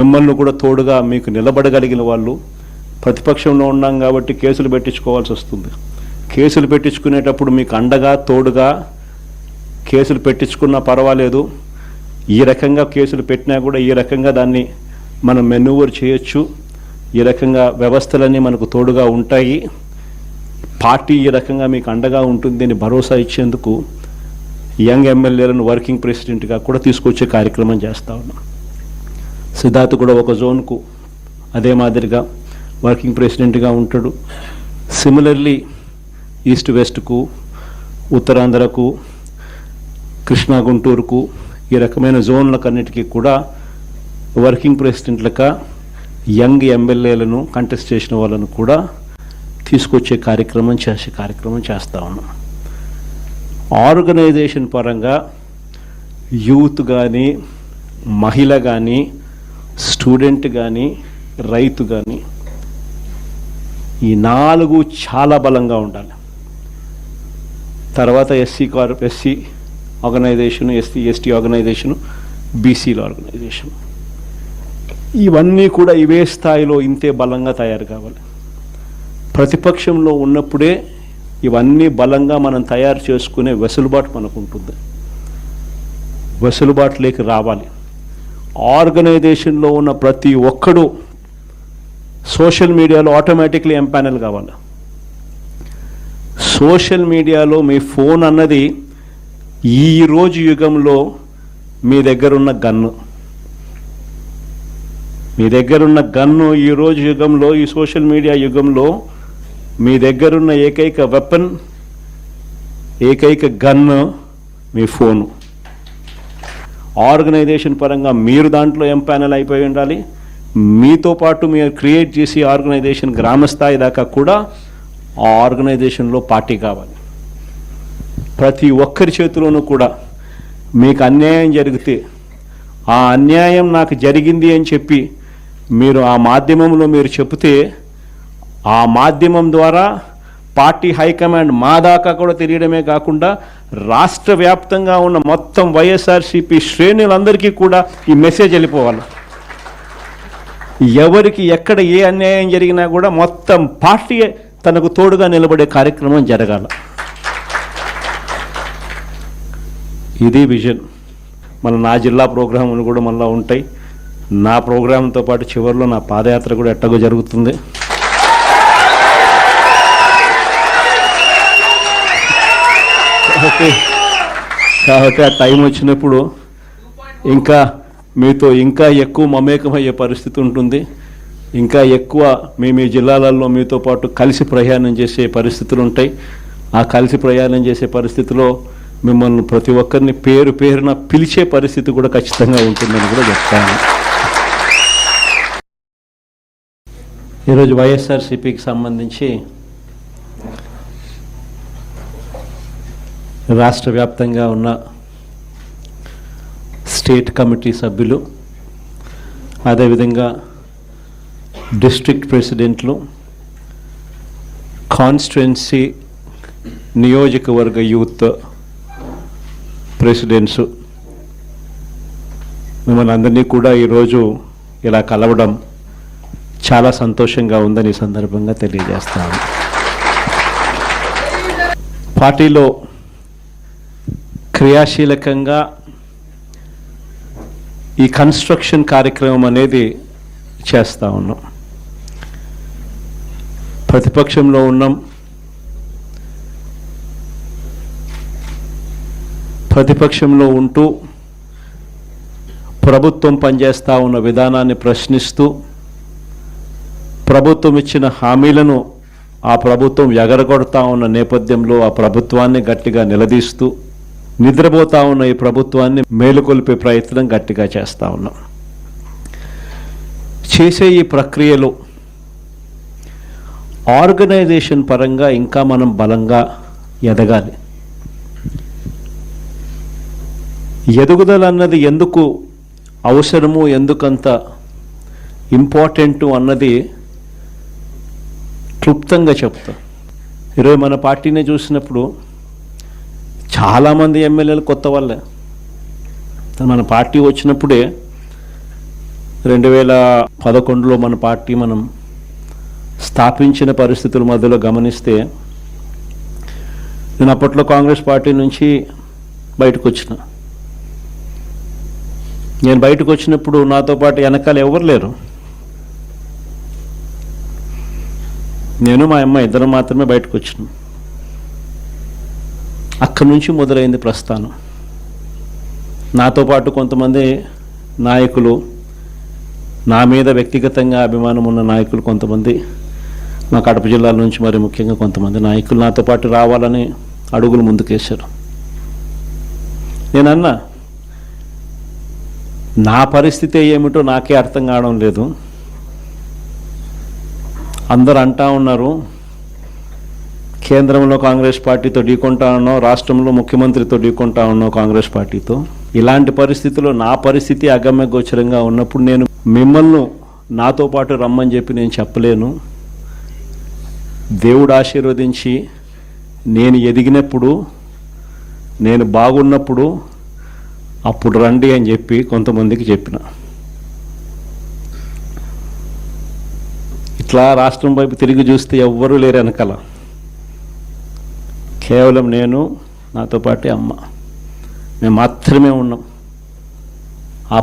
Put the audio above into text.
మిమ్మల్ని కూడా తోడుగా మీకు నిలబడగలిగిన వాళ్ళు. ప్రతిపక్షంలో ఉన్నాం కాబట్టి కేసులు పెట్టించుకోవాల్సి వస్తుంది. కేసులు పెట్టించుకునేటప్పుడు మీకు అండగా తోడుగా కేసులు పెట్టించుకున్నా పర్వాలేదు, ఈ రకంగా కేసులు పెట్టినా కూడా ఈ రకంగా దాన్ని మనం మెనూవర్ చేయొచ్చు, ఈ రకంగా వ్యవస్థలన్నీ మనకు తోడుగా ఉంటాయి, పార్టీ ఈ రకంగా మీకు అండగా ఉంటుంది అని భరోసా ఇచ్చేందుకు యంగ్ ఎమ్మెల్యేలను వర్కింగ్ ప్రెసిడెంట్గా కూడా తీసుకొచ్చే కార్యక్రమం చేస్తూ ఉన్నాం. సిద్ధార్థ్ కూడా ఒక జోన్కు అదే మాదిరిగా వర్కింగ్ ప్రెసిడెంట్గా ఉంటాడు. సిమిలర్లీ ఈస్ట్ వెస్ట్కు, ఉత్తరాంధ్రకు, కృష్ణా గుంటూరుకు ఈ రకమైన జోన్లకన్నిటికీ కూడా వర్కింగ్ ప్రెసిడెంట్లుగా యంగ్ ఎమ్మెల్యేలను కంటెస్ట్ చేసిన వాళ్ళను కూడా తీసుకొచ్చే కార్యక్రమం చేస్తూ ఉన్నాం. ఆర్గనైజేషన్ పరంగా యూత్ కానీ, మహిళ కానీ, స్టూడెంట్ కానీ, రైతు కానీ ఈ 4 చాలా బలంగా ఉండాలి. తర్వాత ఎస్సీ ఆర్గనైజేషను, ఎస్టీ ఆర్గనైజేషను, బీసీల ఆర్గనైజేషన్, ఇవన్నీ కూడా ఇవే స్థాయిలో ఇంతే బలంగా తయారు కావాలి. ప్రతిపక్షంలో ఉన్నప్పుడే ఇవన్నీ బలంగా మనం తయారు చేసుకునే వెసులుబాటు మనకు ఉంటుంది. వెసులుబాటులోకి రావాలి. ఆర్గనైజేషన్లో ఉన్న ప్రతి ఒక్కడు సోషల్ మీడియాలో ఆటోమేటిక్లీ ఎంపానల్ కావాలి. సోషల్ మీడియాలో మీ ఫోన్ అన్నది ఈరోజు యుగంలో మీ దగ్గరున్న గన్ను, ఈరోజు యుగంలో, ఈ సోషల్ మీడియా యుగంలో మీ దగ్గరున్న ఏకైక వెపన్, ఏకైక గన్ను మీ ఫోను. ఆర్గనైజేషన్ పరంగా మీరు దాంట్లో ఎంపానల్ అయిపోయి ఉండాలి. మీతో పాటు మీరు క్రియేట్ చేసి ఆర్గనైజేషన్ గ్రామస్థాయి దాకా కూడా ఆ ఆర్గనైజేషన్లో పార్టీ కావాలి. ప్రతి ఒక్కరి చేతిలోనూ కూడా మీకు అన్యాయం జరిగితే ఆ అన్యాయం నాకు జరిగింది అని చెప్పి మీరు ఆ మాధ్యమంలో మీరు చెబితే ఆ మాధ్యమం ద్వారా పార్టీ హైకమాండ్ మా దాకా కూడా తెలియడమే కాకుండా రాష్ట్ర వ్యాప్తంగా ఉన్న మొత్తం వైఎస్ఆర్సీపీ శ్రేణులందరికీ కూడా ఈ మెసేజ్ వెళ్ళిపోవాలి. ఎవరికి ఎక్కడ ఏ అన్యాయం జరిగినా కూడా మొత్తం పార్టీ తనకు తోడుగా నిలబడే కార్యక్రమం జరగాల. ఇది విజన్. నా జిల్లా ప్రోగ్రాములు కూడా మళ్ళీ ఉంటాయి. నా ప్రోగ్రాంతో పాటు చివరిలో నా పాదయాత్ర కూడా ఎట్టగో జరుగుతుంది. కాబట్టి ఆ టైం వచ్చినప్పుడు ఇంకా మీతో ఇంకా ఎక్కువ మమేకమయ్యే పరిస్థితి ఉంటుంది. ఇంకా ఎక్కువ మీ జిల్లాలలో మీతో పాటు కలిసి ప్రయాణం చేసే పరిస్థితులు ఉంటాయి. ఆ కలిసి ప్రయాణం చేసే పరిస్థితిలో మిమ్మల్ని ప్రతి ఒక్కరిని పేరున పిలిచే పరిస్థితి కూడా ఖచ్చితంగా ఉంటుందని కూడా చెప్తాను. ఈరోజు వైఎస్ఆర్సీపీకి సంబంధించి రాష్ట్ర వ్యాప్తంగా ఉన్న స్టేట్ కమిటీ సభ్యులు, అదేవిధంగా డిస్ట్రిక్ట్ ప్రెసిడెంట్లు, కాన్స్టిట్యుయెన్సీ నియోజకవర్గ యూత్ ప్రెసిడెంట్స్, మిమ్మల్ని అందరినీ కూడా ఈరోజు ఇలా కలవడం చాలా సంతోషంగా ఉందని ఈ సందర్భంగా తెలియజేస్తాను. పార్టీలో క్రియాశీలకంగా ఈ కన్స్ట్రక్షన్ కార్యక్రమం అనేది చేస్తూ ఉన్నాం. ప్రతిపక్షంలో ఉన్నాం. ప్రతిపక్షంలో ఉంటూ ప్రభుత్వం పనిచేస్తూ ఉన్న విధానాన్ని ప్రశ్నిస్తూ, ప్రభుత్వం ఇచ్చిన హామీలను ఆ ప్రభుత్వం ఎగరగొడతా ఉన్న నేపథ్యంలో ఆ ప్రభుత్వాన్ని గట్టిగా నిలదీస్తూ, నిద్రపోతా ఉన్న ఈ ప్రభుత్వాన్ని మేలుకొల్పే ప్రయత్నం గట్టిగా చేస్తూ ఉన్నాం. చేసే ఈ ప్రక్రియలో ఆర్గనైజేషన్ పరంగా ఇంకా మనం బలంగా ఎదగాలి. ఎదుగుదల అన్నది ఎందుకు అవసరము, ఎందుకంత ఇంపార్టెంటు అన్నది క్లుప్తంగా చెప్తా. ఈరోజు మన పార్టీని చూసినప్పుడు చాలామంది ఎమ్మెల్యేలు కొత్త వాళ్ళే. మన పార్టీ వచ్చినప్పుడే 2011లో మన పార్టీ మనం స్థాపించిన పరిస్థితుల మధ్యలో గమనిస్తే, నేను అప్పట్లో కాంగ్రెస్ పార్టీ నుంచి బయటకు వచ్చిన. నేను బయటకు వచ్చినప్పుడు నాతో పాటు వెనకాల ఎవరు లేరు. నేను మా అమ్మ ఇద్దరు మాత్రమే బయటకు వచ్చినాం. అక్కడి నుంచి మొదలైంది ప్రస్థానం. నాతో పాటు కొంతమంది నాయకులు, నా మీద వ్యక్తిగతంగా అభిమానం ఉన్న నాయకులు కొంతమంది, మా కడప జిల్లాల నుంచి మరి ముఖ్యంగా కొంతమంది నాయకులు నాతో పాటు రావాలని అడుగులు ముందుకేశారు. నేనన్నా, నా పరిస్థితి ఏమిటో నాకే అర్థం కావడం లేదు. అందరూ అంటా ఉన్నారు, కేంద్రంలో కాంగ్రెస్ పార్టీతో ఢీకొంటా ఉన్నావు, రాష్ట్రంలో ముఖ్యమంత్రితో ఢీకొంటా ఉన్నావు కాంగ్రెస్ పార్టీతో. ఇలాంటి పరిస్థితుల్లో నా పరిస్థితి అగమ్య గోచరంగా ఉన్నప్పుడు నేను మిమ్మల్ని నాతో పాటు రమ్మని చెప్పి నేను చెప్పలేను. దేవుడు ఆశీర్వదించి నేను ఎదిగినప్పుడు, నేను బాగున్నప్పుడు అప్పుడు రండి అని చెప్పి కొంతమందికి చెప్పిన. ఇట్లా రాష్ట్రం వైపు తిరిగి చూస్తే ఎవ్వరూ లేరు వెనకాల. కేవలం నేను, నాతో పాటు అమ్మ, మేము మాత్రమే ఉన్నాం. ఆ